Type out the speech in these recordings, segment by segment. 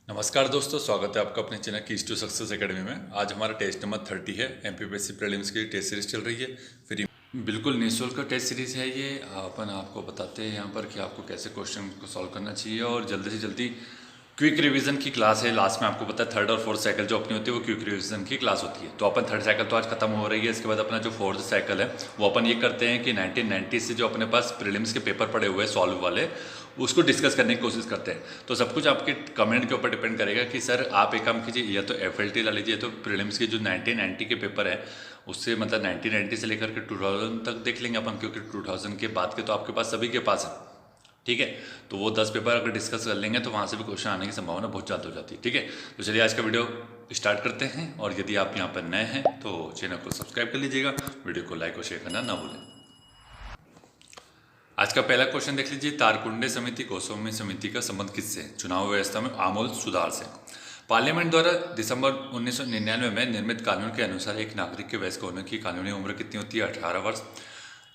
नमस्कार दोस्तों, स्वागत है आपका अपने channel keys to success academy में। आज हमारा टेस्ट नंबर 30 है। एमपीपीएससी प्रीलिम्स की टेस्ट सीरीज चल रही है। फ्री बिल्कुल निःशुल्क का टेस्ट सीरीज है ये। अपन आपको बताते हैं यहाँ पर कि आपको कैसे क्वेश्चन को सॉल्व करना चाहिए और जल्दी से जल्दी क्विक रिवीजन की क्लास है। लास्ट में आपको पता है थर्ड और फोर्थ साइकिल जो अपनी होती है वो क्विक रिवीजन की क्लास होती है। तो अपन थर्ड साइकिल तो आज खत्म हो रही है। इसके बाद अपना जो फोर्थ साइकिल है वो अपन ये करते हैं कि 1990 से जो अपने पास प्रीलिम्स के पेपर पड़े हुए हैं सॉल्व वाले, उसको डिस्कस करने की कोशिश करते हैं। तो सब कुछ आपके कमेंट के ऊपर डिपेंड करेगा कि सर आप एक काम कीजिए, या तो एफएलटी ला लीजिए, तो प्रीलिम्स के जो 1990 के पेपर है उससे मतलब 1990 से लेकर के 2000 तक देख लेंगे अपन, क्योंकि 2000 के बाद के तो आपके पास सभी के पास है। ठीक है, तो वो 10 पेपर अगर डिस्कस कर लेंगे तो वहाँ से भी क्वेश्चन आने की संभावना बहुत ज़्यादा हो जाती है। ठीक है, तो चलिए आज का वीडियो स्टार्ट करते हैं। और यदि आप यहाँ पर नए हैं तो चैनल को सब्सक्राइब कर लीजिएगा, वीडियो को लाइक और शेयर करना ना भूलें। आज का पहला क्वेश्चन देख लीजिए। तारकुंडे समिति गोस्वामी समिति का संबंध किससे है? चुनाव व्यवस्था में आमूल सुधार से। पार्लियामेंट द्वारा दिसंबर 1999 में निर्मित कानून के अनुसार एक नागरिक के वयस्क होने की कानूनी उम्र कितनी होती है? 18 वर्ष।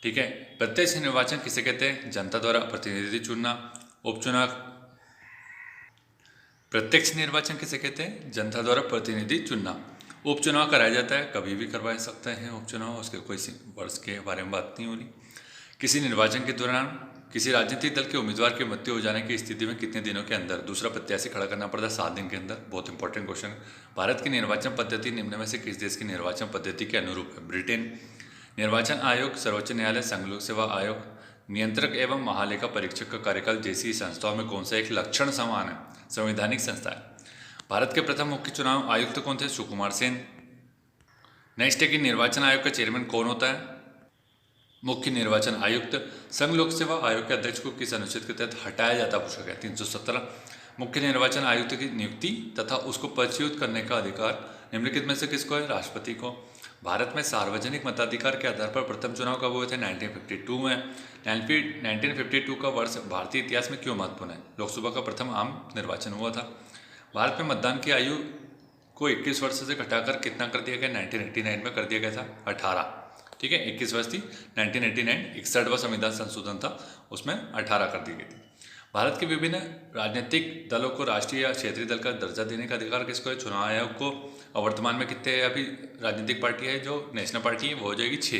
ठीक है। प्रत्यक्ष निर्वाचन किसे कहते हैं? जनता द्वारा प्रतिनिधि चुनना। उपचुनाव प्रत्यक्ष निर्वाचन किसे कहते हैं? जनता द्वारा प्रतिनिधि चुनना। उपचुनाव कराया जाता है, कभी भी करवा सकते हैं उपचुनाव, उसके कोई वर्ष के बारे में बात नहीं हो रही। किसी निर्वाचन के दौरान किसी राजनीतिक दल के उम्मीदवार की मृत्यु हो जाने की स्थिति में कितने दिनों के अंदर दूसरा प्रत्याशी खड़ा करना पड़ता है? 7 दिन के अंदर। बहुत इंपॉर्टेंट क्वेश्चन। भारत की निर्वाचन पद्धति निम्न में से किस देश की निर्वाचन पद्धति के अनुरूप है? ब्रिटेन। निर्वाचन आयोग, सर्वोच्च न्यायालय, संघ लोक सेवा आयोग, नियंत्रक एवं महालेखा परीक्षक का कार्यकाल जैसी संस्थाओं में कौन सा एक लक्षण समान है? संवैधानिक संस्था है। भारत के प्रथम मुख्य चुनाव आयुक्त कौन थे? सुकुमार सेन। नेक्स्ट है कि निर्वाचन आयोग का चेयरमैन कौन होता है? मुख्य निर्वाचन आयुक्त। संघ लोक सेवा आयोग के अध्यक्ष को किस अनुच्छेद के तहत हटाया जाता पूछा गया? 317। मुख्य निर्वाचन आयुक्त की नियुक्ति तथा उसको पदच्युत करने का अधिकार निम्नलिखित में से किसको है? राष्ट्रपति को। भारत में सार्वजनिक मताधिकार के आधार पर प्रथम चुनाव कब हुए थे? 1952 में। 1952 का वर्ष भारतीय इतिहास में क्यों महत्वपूर्ण है? लोकसभा का प्रथम आम निर्वाचन हुआ था। भारत में मतदान की आयु को 21 वर्ष से घटाकर कितना कर दिया गया? 1989 में कर दिया गया था 18। ठीक है, 21 वर्ष थी 1989, 61वां संविधान संशोधन था, उसमें 18 कर दी गई थी। भारत के विभिन्न राजनीतिक दलों को राष्ट्रीय या क्षेत्रीय दल का दर्जा देने का अधिकार किसको है? चुनाव आयोग को। और वर्तमान में कितने अभी राजनीतिक पार्टी है? जो नेशनल पार्टी है वो हो जाएगी 6।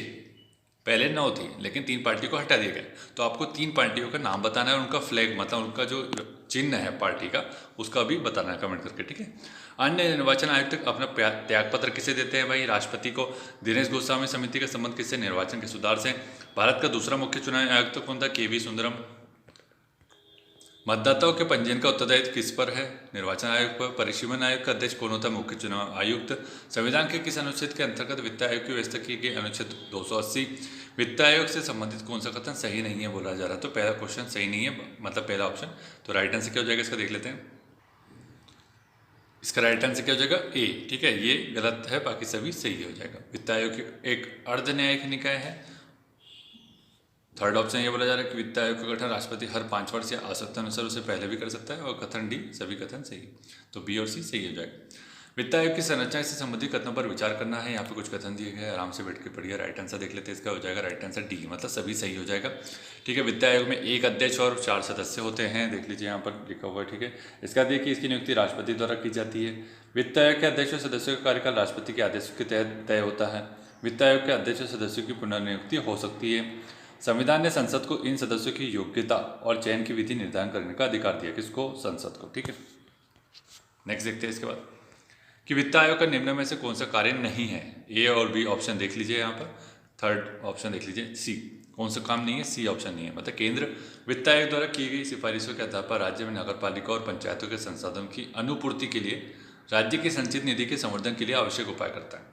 पहले 9 थी, लेकिन 3 पार्टी को हटा दिया गया। तो आपको 3 पार्टियों का नाम बताना है, उनका फ्लैग मतलब उनका जो चिन्ह है पार्टी का उसका भी बताना है कमेंट करके। ठीक है। अन्य निर्वाचन आयुक्त अपना त्यागपत्र किसे देते हैं? भाई राष्ट्रपति को। दिनेश गोस्वामी समिति का संबंध किससे? निर्वाचन के सुधार से। भारत का दूसरा मुख्य चुनाव आयुक्त कौन था? के वी सुंदरम। मतदाताओं के पंजीयन का उत्तरदायित्व किस पर है? निर्वाचन आयोग पर। परिसीमन आयोग का अध्यक्ष कौन होता है? मुख्य चुनाव आयुक्त। संविधान के किस अनुच्छेद के अंतर्गत वित्त आयोग की व्यवस्था की गई? अनुच्छेद 280। वित्त आयोग से संबंधित कौन सा कथन सही नहीं है बोला जा रहा है? तो पहला क्वेश्चन सही नहीं है, मतलब पहला ऑप्शन। तो राइट आंसर क्या हो जाएगा इसका देख लेते हैं। इसका राइट आंसर क्या हो जाएगा? ए। ठीक है, ये गलत है, बाकी सभी सही हो जाएगा। वित्त आयोग एक अर्ध न्यायिक निकाय है। थर्ड ऑप्शन ये बोला जा रहा है कि वित्त आयोग का गठन राष्ट्रपति हर 5 वर्ष या आवश्यकता अनुसार उसे पहले भी कर सकता है। और कथन डी, सभी कथन सही। तो बी और सी सही हो जाएगा। वित्त आयोग की संरचना से संबंधित कथनों पर विचार करना है। यहाँ पे कुछ कथन दिए गए, आराम से बैठ के पढ़िए। राइट आंसर देख लेते हैं, इसका हो जाएगा राइट आंसर डी, मतलब सभी सही हो जाएगा। ठीक है। वित्त आयोग में एक अध्यक्ष और 4 सदस्य होते हैं, देख लीजिए यहाँ पर लिखा हुआ है। ठीक है। इसका देखिए, इसकी नियुक्ति राष्ट्रपति द्वारा की जाती है। वित्त आयोग के अध्यक्ष और सदस्यों का कार्यकाल राष्ट्रपति के आदेश के तहत तय होता है। वित्त आयोग के अध्यक्ष और सदस्यों की पुनर्नियुक्ति हो सकती है। संविधान ने संसद को इन सदस्यों की योग्यता और चयन की विधि निर्धारण करने का अधिकार दिया। किसको? संसद को। ठीक है। नेक्स्ट देखते हैं इसके बाद कि वित्त आयोग का निम्न में से कौन सा कार्य नहीं है? ए और बी ऑप्शन देख लीजिए यहाँ पर। थर्ड ऑप्शन देख लीजिए, सी। कौन सा काम नहीं है? सी ऑप्शन नहीं है। मतलब केंद्र वित्त आयोग द्वारा की गई सिफारिशों के आधार पर राज्य में नगर पालिका और पंचायतों के संसाधन की अनुपूर्ति के लिए राज्य की संचित निधि के संवर्धन के लिए आवश्यक उपाय करता है।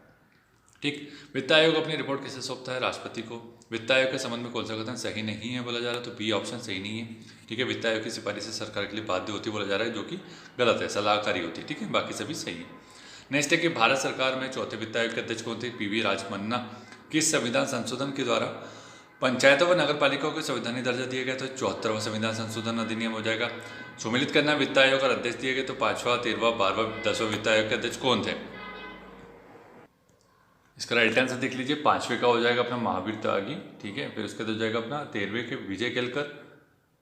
ठीक। वित्त आयोग अपनी रिपोर्ट किसे सौंपता है? राष्ट्रपति को। वित्त आयोग के संबंध में कौन सा कथन सही नहीं है बोला जा रहा है? तो बी ऑप्शन सही नहीं है। ठीक है। वित्त आयोग की सिफारिश से सरकार के लिए बाध्य होती बोला जा रहा है, जो कि गलत है, सलाहकारी होती है। ठीक है, बाकी सभी सही है। नेक्स्ट है कि भारत सरकार में चौथे वित्त आयोग के अध्यक्ष कौन थे? पीवी राजमन्ना। किस संविधान संशोधन के द्वारा पंचायतों व नगर पालिकाओं को संवैधानिक दर्जा दिया गया? तो 74वां संविधान संशोधन अधिनियम हो जाएगा। सुमिलित करना वित्त आयोग और अध्यक्ष दिए गए, तो 5वां, 13वां, 12वां, 10वां वित्त आयोग के अध्यक्ष कौन थे? इसका राइट आंसर देख लीजिए। 5वें का हो जाएगा अपना महावीर त्यागी। ठीक है। फिर उसके बाद हो जाएगा अपना 13वें के विजय केलकर।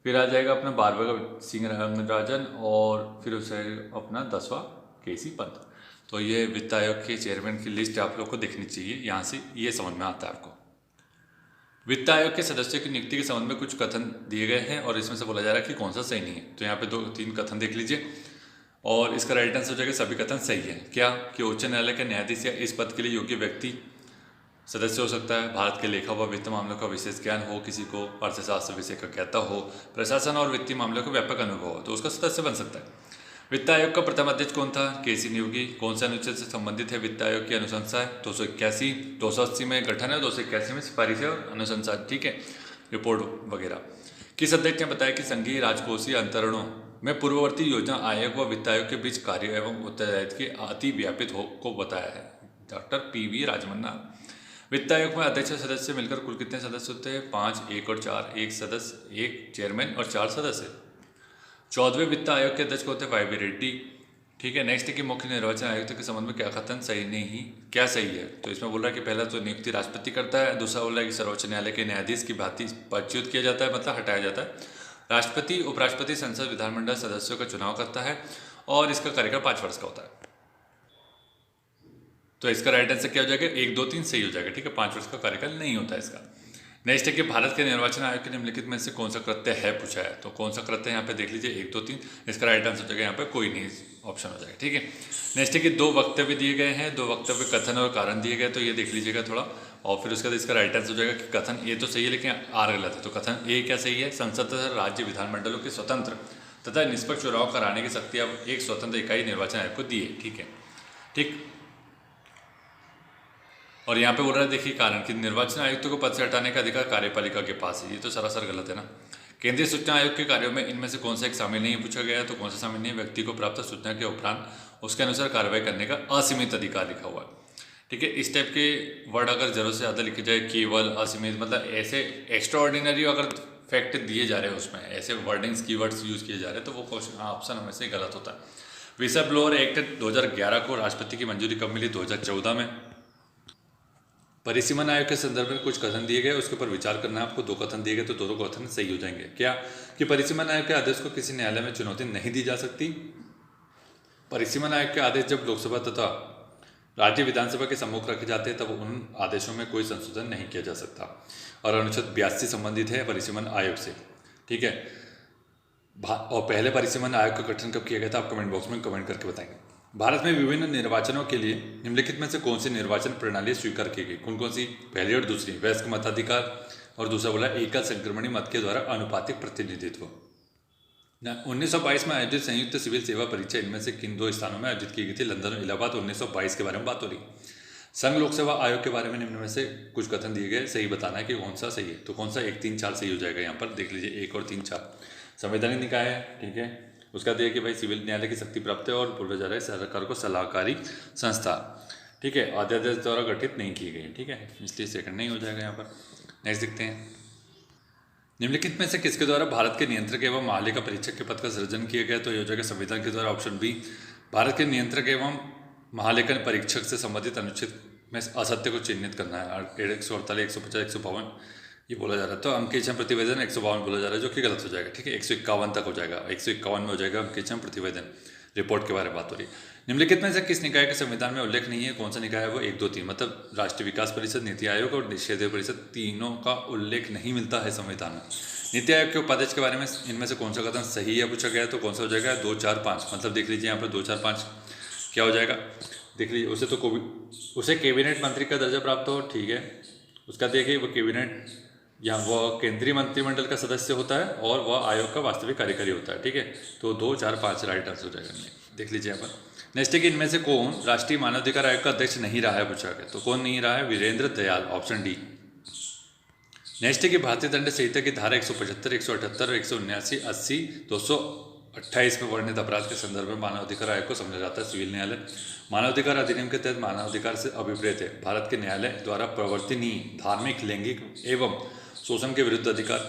फिर आ जाएगा अपना 12वां का सिंह रंगराजन और फिर उसे अपना 10वां केसी पंत। तो ये वित्त आयोग के चेयरमैन की लिस्ट आप लोग को देखनी चाहिए, यहाँ से ये समझ में आता है आपको। वित्त आयोग के सदस्यों की नियुक्ति के संबंध में कुछ कथन दिए गए हैं और इसमें से बोला जा रहा है कि कौन सा सही नहीं है। तो यहाँ पे 2-3 कथन देख लीजिए और इसका राइट आंसर हो जाएगा सभी कथन सही है। क्या कि उच्च न्यायालय के न्यायाधीश या इस पद के लिए योग्य व्यक्ति सदस्य हो सकता है, भारत के लेखा व वित्त मामलों का विशेष ज्ञान हो, किसी को अर्थशास्त्र विषय का ज्ञाता हो, प्रशासन और वित्तीय मामलों का व्यापक अनुभव हो, तो उसका सदस्य बन सकता है। वित्त आयोग का प्रथम अध्यक्ष कौन था? केसी नियोगी। कौन सा अनुच्छेद से संबंधित है वित्त आयोग की अनुशंसा है? 281, 280 में गठन है, 281 में सिफारिश है और अनुशंसा, ठीक है, रिपोर्ट वगैरह। किस अध्यक्ष ने बताया कि संघीय राजकोषीय अंतरणों में पूर्ववर्ती योजना आयोग व वित्त आयोग के बीच कार्य एवं उत्तरदायित्व के अति व्यापित को बताया है? Doctor PV Rajamanna. वित्त आयोग में अध्यक्ष और सदस्य मिलकर कुल कितने सदस्य होते हैं? 5, 1 और 4। 1 सदस्य, 1 चेयरमैन और 4 सदस्य। 14वें वित्त आयोग के अध्यक्ष होते हैं YV रेड्डी, ठीक है। नेक्स्ट है कि मुख्य निर्वाचन आयुक्त के संबंध में क्या कथन सही नहीं, क्या सही है? तो इसमें बोल रहा है कि पहला तो नियुक्ति राष्ट्रपति करता है, दूसरा बोल रहा है कि सर्वोच्च न्यायालय के न्यायाधीश की भांति पदच्युत किया जाता है, मतलब हटाया जाता है। राष्ट्रपति, उपराष्ट्रपति, संसद, विधानमंडल सदस्यों का चुनाव करता है और इसका कार्यकाल 5 वर्ष का होता है। तो इसका राइट आंसर क्या हो जाएगा? 1, 2, 3 सही हो जाएगा, ठीक है। 5 वर्ष का कार्यकाल नहीं होता है इसका। नेक्स्ट है कि भारत के निर्वाचन आयोग के निम्नलिखित में से कौन सा कृत्य है, पूछा है। तो कौन सा कृत्य यहाँ पे देख लीजिए, 1, 2, 3। इसका राइट आंसर हो जाएगा यहाँ पे कोई नहीं ऑप्शन हो जाएगा, ठीक है। नेक्स्ट है कि 2 वक्तव्य दिए गए हैं, 2 वक्तव्य कथन और कारण दिए गए, तो ये देख लीजिएगा थोड़ा। और फिर उसके बाद इसका राइट आंसर हो जाएगा कि कथन ए तो सही है लेकिन आर गलत है। तो कथन ए क्या सही है? संसद तथा राज्य विधानमंडलों के स्वतंत्र तथा निष्पक्ष चुनाव कराने की शक्ति अब एक स्वतंत्र इकाई निर्वाचन आयोग को दी है, ठीक है, ठीक। और यहाँ पे बोल रहा है देखिए कारण कि निर्वाचन आयुक्त को पद से हटाने का अधिकार कार्यपालिका के पास है, ये तो सरासर गलत है ना। केंद्रीय सूचना आयोग के कार्यों में इनमें से कौन सा एक शामिल नहीं है, पूछा गया है। तो कौन सा शामिल नहीं है? व्यक्ति को प्राप्त सूचना के उपरांत उसके अनुसार कार्रवाई करने का असीमित अधिकार लिखा हुआ है, ठीक है। इस टाइप के वर्ड अगर जरूरत से ज़्यादा लिखे जाए, केवल, असीमित, मतलब ऐसे एक्स्ट्रा ऑर्डिनरी अगर फैक्ट दिए जा रहे हैं उसमें ऐसे वर्डिंग्स कीवर्ड्स यूज किए जा रहे हैं तो वो क्वेश्चन ऑप्शन हमेशा ही गलत होता है। विसल ब्लोअर एक्ट 2011 को राष्ट्रपति की मंजूरी कब मिली? 2014 में। परिसीमन आयोग के संदर्भ में कुछ कथन दिए गए, उसके ऊपर विचार करना है आपको। 2 कथन दिए गए तो दोनों कथन सही हो जाएंगे। क्या कि परिसीमन आयोग के आदेश को किसी न्यायालय में चुनौती नहीं दी जा सकती। परिसीमन आयोग के आदेश जब लोकसभा तथा राज्य विधानसभा के सम्मुख रखे जाते हैं तब उन आदेशों में कोई संशोधन नहीं किया जा सकता। और अनुच्छेद 82 संबंधित है परिसीमन आयोग से, ठीक है। और पहले परिसीमन आयोग का गठन कब किया गया था? आप कमेंट बॉक्स में कमेंट करके बताएंगे। भारत में विभिन्न निर्वाचनों के लिए निम्नलिखित में से कौन सी निर्वाचन प्रणाली स्वीकार की गई? कौन सी? पहली और दूसरी। वयस्क मताधिकार और दूसरा बोला एकल संक्रमणी मत के द्वारा अनुपातिक प्रतिनिधित्व। 1922 में आयोजित संयुक्त सिविल सेवा परीक्षा इनमें से किन 2 स्थानों में आयोजित की गई थी? लंदन और इलाहाबाद। 1922 के बारे में बात हो रही। संघ लोक सेवा आयोग के बारे में निम्न में से कुछ कथन दिए गए, सही बताना है कि कौन सा सही है। तो कौन सा 1, 3, 4 सही हो जाएगा। यहाँ पर देख लीजिए 1 और 3, 4 संवैधानिक निकाय है, ठीक है। उसका दिया कि भाई सिविल न्यायालय की शक्ति प्राप्त है और बोला जा रहा है सरकार को सलाहकारी संस्था, ठीक है, अध्यादेश द्वारा गठित नहीं की गई, ठीक है, इसलिए सेकंड नहीं हो जाएगा यहाँ पर। नेक्स्ट देखते हैं, निम्नलिखित में से किसके द्वारा भारत के नियंत्रक एवं महालेखा परीक्षक के पद का सृजन किया गया? तो ये हो जाएगा संविधान के द्वारा, ऑप्शन बी। भारत के नियंत्रक एवं महालेखन परीक्षक से संबंधित अनुच्छेद में असत्य को चिन्हित करना है। 148, 150, 152 ये बोला जा रहा है। तो अंकेक्षण प्रतिवेदन 152 बोला जा रहा है, जो कि गलत हो जाएगा, ठीक है। 151 तक हो जाएगा, 151 में हो जाएगा अंकेक्षण प्रतिवेदन। रिपोर्ट के बारे में बात हो रही है। निम्नलिखित में से किस निकाय के संविधान में उल्लेख नहीं है? कौन सा निकाय है वो? 1, 2, 3, मतलब राष्ट्रीय विकास परिषद, नीति आयोग और निषेध परिषद, तीनों का उल्लेख नहीं मिलता है संविधान में। नीति आयोग के उपाध्यक्ष के बारे में इनमें से कौन सा कथन सही है पूछा गया है? तो कौन सा हो जाएगा? 2, 4, 5, मतलब देख लीजिए यहाँ पर 2, 4, 5 क्या हो जाएगा, देख लीजिए। उसे कैबिनेट मंत्री का दर्जा प्राप्त हो, ठीक है। उसका देखिए वो कैबिनेट यहाँ वह केंद्रीय मंत्रिमंडल का सदस्य होता है और वह आयोग का वास्तविक कार्यकारी होता है, ठीक है। तो 2, 4, 5 राइट आंसर हो जाएगा, देख लीजिए यहाँ पर। नेक्स्ट है कि इनमें से कौन राष्ट्रीय मानवाधिकार आयोग का अध्यक्ष नहीं रहा है पूछा गया? तो कौन नहीं रहा है? Virendra Dayal, option D. Next है कि भारतीय दंड संहिता की धारा 175, 178, 179, 80, 228 में वर्णित अपराध के संदर्भ में मानवाधिकार आयोग को समझा जाता है सिविल न्यायालय। मानवाधिकार अधिनियम के तहत मानवाधिकार से अभिप्रेत है भारत के न्यायालय द्वारा प्रवर्तनीय धार्मिक, लैंगिक एवं शोषण के विरुद्ध अधिकार।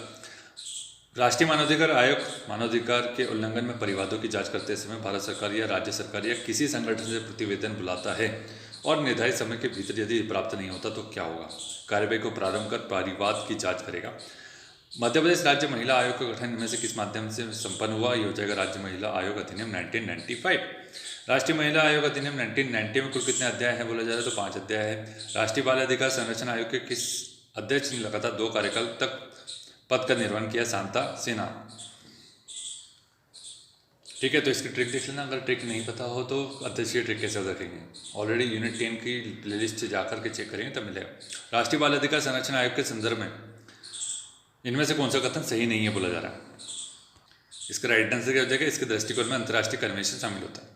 राष्ट्रीय मानवाधिकार आयोग मानवाधिकार के उल्लंघन में परिवादों की जांच करते समय भारत सरकार या राज्य सरकार या किसी संगठन से प्रतिवेदन बुलाता है और निर्धारित समय के भीतर यदि प्राप्त नहीं होता तो क्या होगा? कार्यवाही को प्रारंभ कर परिवाद की जांच करेगा। मध्य प्रदेश राज्य महिला आयोग का गठन इनमें से किस माध्यम से संपन्न हुआ? ये हो जाएगा राज्य महिला आयोग अधिनियम 1995। राष्ट्रीय महिला आयोग अधिनियम 1990 में कुल कितने अध्याय है बोला जा रहा है? तो 5 अध्याय है। राष्ट्रीय बाल अधिकार संरक्षण आयोग के किस अध्यक्ष ने लगातार 2 कार्यकाल तक पद का निर्वहन किया? शांता सिन्हा। ठीक है, तो इसकी ट्रिक देख लेना, अगर ट्रिक नहीं पता हो तो अध्यक्ष की ट्रिक कैसे रखेंगे। ऑलरेडी यूनिट 10 की प्लेलिस्ट से जाकर के चेक करेंगे तब मिलेगा। राष्ट्रीय बाल अधिकार संरक्षण आयोग के संदर्भ में इनमें से कौन सा कथन सही नहीं है बोला जा रहा है? इसका राइट आंसर क्या हो जाएगा? इसके दृष्टिकोण में अंतर्राष्ट्रीय कन्वेंशन शामिल होता है।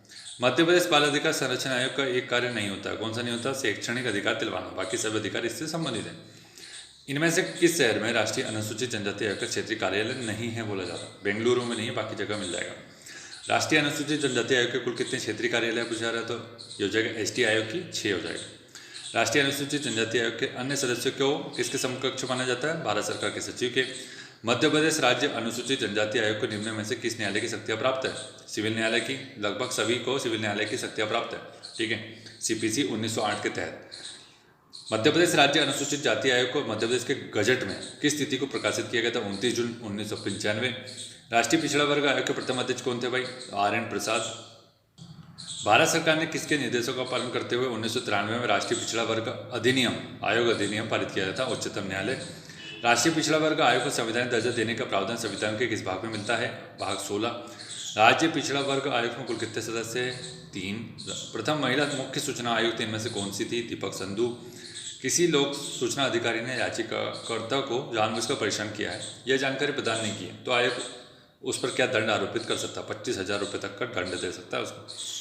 मध्य प्रदेश बाल अधिकार संरक्षण आयोग का एक कार्य नहीं होता है। कौन सा नहीं होता? शैक्षणिक अधिकार दिलवाना, बाकी सभी अधिकार इससे संबंधित है। इनमें से किस शहर में राष्ट्रीय अनुसूचित जनजाति आयोग का क्षेत्रीय कार्यालय नहीं है बोला जा रहा है? बेंगलुरु में नहीं है, बाकी जगह मिल जाएगा। राष्ट्रीय अनुसूचित जनजाति आयोग के कुल कितने क्षेत्रीय कार्यालय पूछा रहा है? तो ये हो जाएगा एसटी आयोग की 6 हो जाएगा। राष्ट्रीय अनुसूचित जनजाति आयोग के अन्य सदस्यों को किसके समकक्ष माना जाता है? भारत सरकार के सचिव के। मध्य प्रदेश राज्य अनुसूचित जनजाति आयोग को निम्न में से किस न्यायालय की शक्तियाँ प्राप्त है? सिविल न्यायालय की। लगभग सभी को सिविल न्यायालय की शक्तियाँ प्राप्त है। ठीक है, सीपीसी 1908 के तहत। मध्य प्रदेश राज्य अनुसूचित जाति आयोग को मध्य प्रदेश के गजट में किस तिथि को प्रकाशित किया गया था? 29 जून 1995। राष्ट्रीय पिछड़ा वर्ग आयोग के प्रथम अध्यक्ष कौन थे भाई? RN प्रसाद। भारत सरकार ने किसके निर्देशों का पालन करते हुए 1993 में राष्ट्रीय पिछड़ा वर्ग आयोग अधिनियम पारित किया था? उच्चतम न्यायालय। राष्ट्रीय पिछड़ा वर्ग आयोग को संवैधानिक दर्जा देने का प्रावधान संविधान के किस भाग में मिलता है? भाग 16। राज्य पिछड़ा वर्ग आयोग में कुल कितने सदस्य हैं? 3। प्रथम महिला मुख्य सूचना आयुक्त इनमें से कौन सी थी? दीपक संधू। किसी लोक सूचना अधिकारी ने याचिकाकर्ता को जानबूझकर परेशान किया है, यह जानकारी प्रदान नहीं की है, तो आयोग उस पर क्या दंड आरोपित कर सकता है? 25,000 रुपये तक का दंड दे सकता है उसको।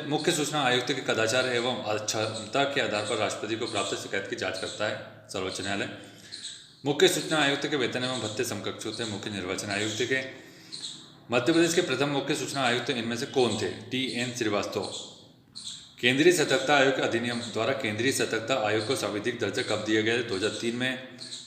मुख्य सूचना आयुक्त के कदाचार एवं अक्षमता के आधार पर राष्ट्रपति को प्राप्त शिकायत की जांच करता है सर्वोच्च न्यायालय। मुख्य सूचना आयुक्त के वेतन एवं भत्ते समकक्ष होते हैं मुख्य निर्वाचन आयुक्त के। मध्य प्रदेश के प्रथम मुख्य सूचना आयुक्त इनमें से कौन थे? TN श्रीवास्तव। केंद्रीय सतर्कता आयोग अधिनियम द्वारा केंद्रीय सतर्कता आयोग को संवैधानिक दर्जा कब दिया गया? 2003 में।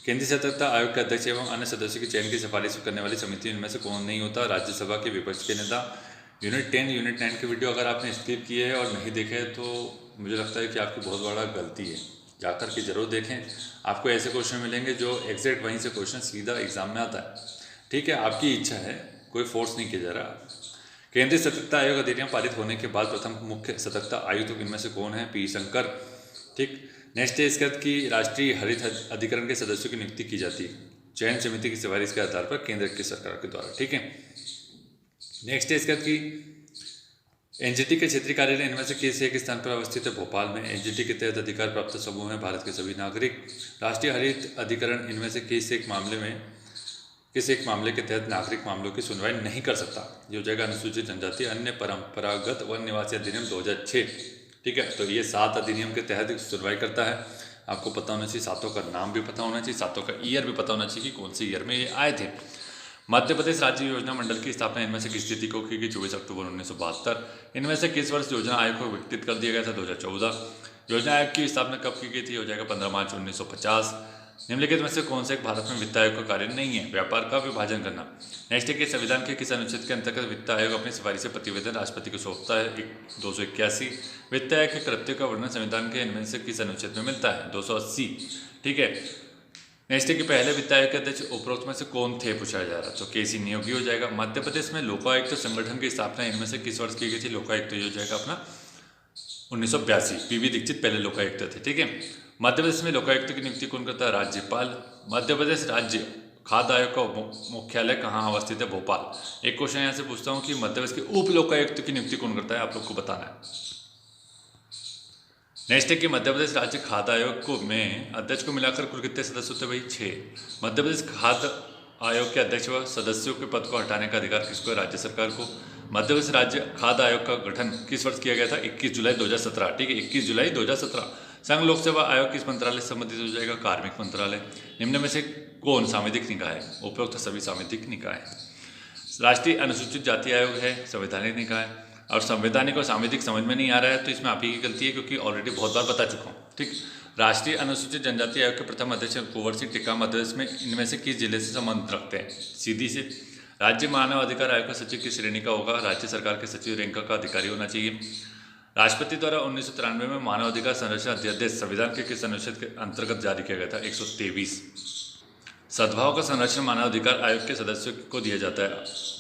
केंद्रीय सतर्कता आयोग के अध्यक्ष एवं अन्य सदस्यों के चयन की सिफारिश करने वाली समिति इनमें से कौन नहीं होता? राज्यसभा के विपक्ष के नेता। यूनिट 10 यूनिट 9 के वीडियो अगर आपने स्किप किए हैं और नहीं देखे हैं तो मुझे लगता है कि आपकी बहुत बड़ा गलती है, जाकर के जरूर देखें। आपको ऐसे क्वेश्चन मिलेंगे जो एग्जैक्ट वहीं से क्वेश्चन सीधा एग्जाम में आता है। ठीक है, आपकी इच्छा है, कोई फोर्स नहीं किया जा रहा। केंद्रीय सतर्कता आयोग अधिनियम पारित होने के बाद प्रथम मुख्य सतर्कता आयुक्त इनमें से कौन है? पी शंकर। ठीक, नेक्स्ट है इसके बाद की राष्ट्रीय हरित अधिकरण के सदस्यों की नियुक्ति की जाती है चयन समिति की सिफारिश के आधार पर केंद्र की सरकार के द्वारा। ठीक है, नेक्स्ट है इसके बाद की एनजीटी के क्षेत्रीय कार्यालय इनमें से किस एक स्थान पर अवस्थित है? भोपाल में। एनजीटी के तहत अधिकार प्राप्त समूह है भारत के सभी नागरिक। राष्ट्रीय हरित अधिकरण इनमें से किस एक मामले के तहत नागरिक मामलों की सुनवाई नहीं कर सकता? ये हो जाएगा अनुसूचित जनजाति अन्य परंपरागत वन निवासी अधिनियम 2006। ठीक है, तो ये 7 अधिनियम के तहत सुनवाई करता है। आपको पता होना चाहिए, 7 का नाम भी पता होना चाहिए, 7 का ईयर भी पता होना चाहिए कि कौन से ईयर में ये आए थे। मध्य प्रदेश राज्य योजना मंडल की स्थापना इनमें से किस तिथि को की गई? 24 अक्टूबर 1972। इनमें से किस वर्ष योजना आयोग को विकसित कर दिया गया था? 2014। योजना आयोग की स्थापना कब की गई थी? हो जाएगा 15 मार्च 1950। निम्नलिखित में से कौन से एक भारत में वित्त आयोग का कार्य नहीं है? व्यापार का विभाजन करना। नेक्स्ट है कि संविधान के किस अनुच्छेद के अंतर्गत वित्त आयोग अपनी सिफारिशें प्रतिवेदन राष्ट्रपति को सौंपता है? 281। वित्त आयोग के कृत्यों का वर्णन संविधान के इनमें से किस अनुच्छेद में मिलता है? 280। ठीक है, नेक्स्ट है कि पहले वित्त आयोग के अध्यक्ष उपरोक्त में से कौन थे पूछा जा रहा है? तो केसी नियोगी हो जाएगा। मध्य प्रदेश में लोकायुक्त संगठन की स्थापना इनमें से किस वर्ष की गई थी? लोकायुक्त हो जाएगा अपना 1982। PV दीक्षित पहले लोकायुक्त थे। ठीक है, मध्य प्रदेश में लोकायुक्त की नियुक्ति कौन करता है? राज्यपाल। मध्य प्रदेश राज्य खाद्य आयोग का मुख्यालय कहाँ अवस्थित है? भोपाल। एक क्वेश्चन यहाँ से पूछता हूँ कि मध्य प्रदेश के उप लोकायुक्त की नियुक्ति कौन करता है? आप लोग को बताना है। नेक्स्ट है कि मध्य प्रदेश राज्य खाद्य आयोग में अध्यक्ष को मिलाकर कुल कितने सदस्य होते हैं भाई? 6। मध्य प्रदेश खाद्य आयोग के अध्यक्ष व सदस्यों के पद को हटाने का अधिकार किसको है? राज्य सरकार को। मध्य प्रदेश राज्य खाद्य आयोग का गठन किस वर्ष किया गया था? 21 जुलाई 2017। ठीक है, 21 जुलाई 2017। संघ लोक सेवा आयोग किस मंत्रालय से संबंधित हो जाएगा? कार्मिक मंत्रालय। निम्न में से कौन सांविधिक निकाय है? उपरोक्त सभी सांविधिक निकाय। राष्ट्रीय अनुसूचित जाति आयोग है संवैधानिक निकाय। और संवैधानिक और सांविधिक समझ में नहीं आ रहा है तो इसमें आप ही की गलती है, क्योंकि ऑलरेडी बहुत बार बता चुका हूँ। ठीक, राष्ट्रीय अनुसूचित जनजाति आयोग के प्रथम अध्यक्ष कुंवर सिंह टिक्का मध्य प्रदेश में इनमें से किस जिले से संबंध रखते हैं? सीधी से। राज्य मानव अधिकार आयोग का सचिव किस श्रेणी का होगा? राज्य सरकार के सचिव रैंक का अधिकारी होना चाहिए। राष्ट्रपति द्वारा 1993 में मानव अधिकार संरक्षण अध्यादेश संविधान के किस अनुच्छेद के अंतर्गत जारी किया गया था? 123। सद्भाव का संरक्षण मानवाधिकार आयोग के सदस्यों को दिया जाता है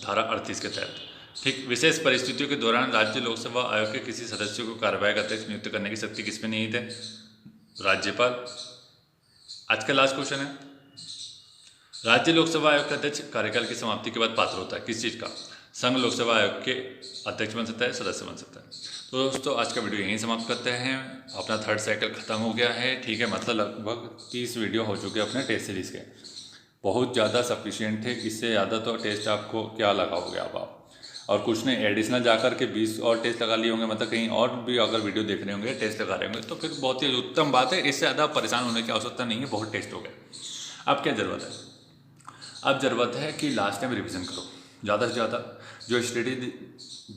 धारा 38 के तहत। ठीक, विशेष परिस्थितियों के दौरान राज्य लोकसेवा आयोग के किसी सदस्य को कार्यवाहक अध्यक्ष नियुक्त करने की शक्ति किसमें निहित है? राज्यपाल। आज का लास्ट क्वेश्चन है, राज्य लोकसेवा आयोग का अध्यक्ष कार्यकाल की समाप्ति के बाद पात्र होता है किस चीज़ का? संघ लोकसेवा आयोग के अध्यक्ष बन सकता है, सदस्य बन सकता है। तो दोस्तों आज का वीडियो यहीं समाप्त करते हैं। अपना थर्ड साइकिल ख़त्म हो गया है, ठीक है, मतलब लगभग 30 वीडियो हो चुके हैं अपने टेस्ट सीरीज़ के। बहुत ज़्यादा सफिशिएंट थे, इससे ज़्यादा तो टेस्ट आपको क्या लगाओगे आप और कुछ नहीं, एडिशनल जाकर के 20 और टेस्ट लगा लिए होंगे, मतलब कहीं और भी अगर वीडियो देख रहे होंगे टेस्ट लगा रहे होंगे तो फिर बहुत ही उत्तम बात है। इससे ज़्यादा परेशान होने की आवश्यकता नहीं है, बहुत टेस्ट हो गए। अब क्या ज़रूरत है? अब ज़रूरत है कि लास्ट टाइम रिवीजन करो ज़्यादा से ज़्यादा। जो स्टडी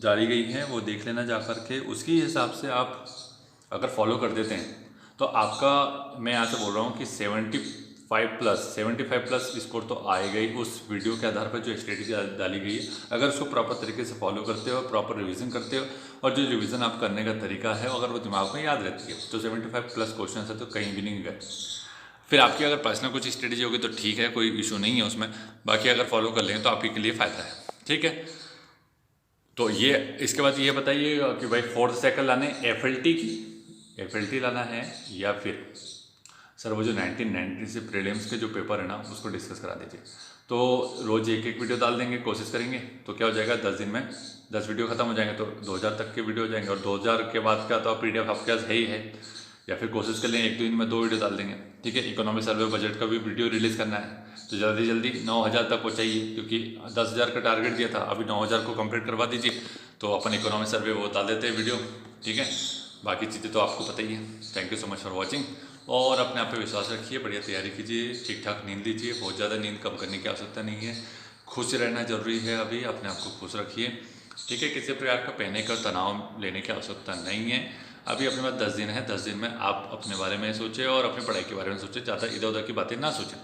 डाली गई है वो देख लेना जा कर के, उसके हिसाब से आप अगर फॉलो कर देते हैं तो आपका, मैं यहाँ से बोल रहा हूँ कि 75 प्लस स्कोर तो आएगा ही उस वीडियो के आधार पर जो स्ट्रेटेजी डाली गई है। अगर उसको प्रॉपर तरीके से फॉलो करते हो, प्रॉपर रिवीजन करते हो और जो रिवीजन आप करने का तरीका है अगर वो दिमाग में याद रहती है तो 75 प्लस क्वेश्चन है तो कहीं भी नहीं गए। फिर आपकी अगर पर्सनल कुछ स्ट्रेटेजी होगी तो ठीक है, कोई इशू नहीं है उसमें, बाकी अगर फॉलो कर लें तो आपके लिए फ़ायदा है, ठीक है। तो ये इसके बाद ये बताइए कि भाई फोर्थ साइकिल लाने एफएलटी लाना है या फिर सर वो जो 1990 से प्रीलिम्स के जो पेपर है ना उसको डिस्कस करा दीजिए। तो रोज़ एक वीडियो डाल देंगे, कोशिश करेंगे तो क्या हो जाएगा 10 दिन में 10 वीडियो खत्म हो जाएंगे तो 2000 तक के वीडियो हो जाएंगे। और 2000 के बाद का तो PDF आपके पास है ही है, या फिर कोशिश कर लें 1-2 दिन में 2 वीडियो डाल देंगे, ठीक है। इकोनॉमिक सर्वे बजट का भी वीडियो रिलीज़ करना है तो जल्दी 9000 तक वो चाहिए, क्योंकि 10,000 का टारगेट दिया था, अभी 9000 को कंप्लीट करवा दीजिए तो अपन इकोनॉमिक सर्वे वो डाल देते हैं वीडियो, ठीक है। बाकी चीज़ें तो आपको पता ही है। Thank you so much for watching, और अपने आप पे विश्वास रखिए, बढ़िया तैयारी कीजिए, ठीक ठाक नींद लीजिए, बहुत ज़्यादा नींद कम करने की आवश्यकता नहीं है। खुश रहना जरूरी है, अभी अपने आप को खुश रखिए, ठीक है। किसी प्रकार का पैनिक और तनाव लेने की आवश्यकता नहीं है। अभी अपने पास 10 दिन है, 10 दिन में आप अपने बारे में सोचें और अपनी पढ़ाई के बारे में सोचें, ज़्यादा इधर उधर की बातें ना सोचें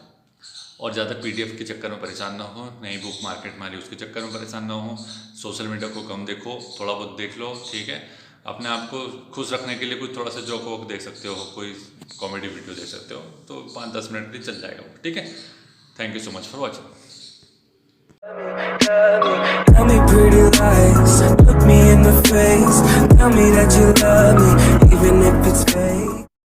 और ज़्यादा PDF के चक्कर में परेशान ना हो, नई बुक मार्केट में आ रही उसके चक्कर में परेशान ना हो, सोशल मीडिया को कम देखो, थोड़ा बहुत देख लो, ठीक है। अपने आप को खुश रखने के लिए कुछ थोड़ा सा जोक वोक देख सकते हो, कोई कॉमेडी वीडियो देख सकते हो, तो 5-10 मिनट भी चल जाएगा, ठीक है। Thank you so much for watching. Tell me pretty lies, look me in the face, tell me that you love me, even if it's fake.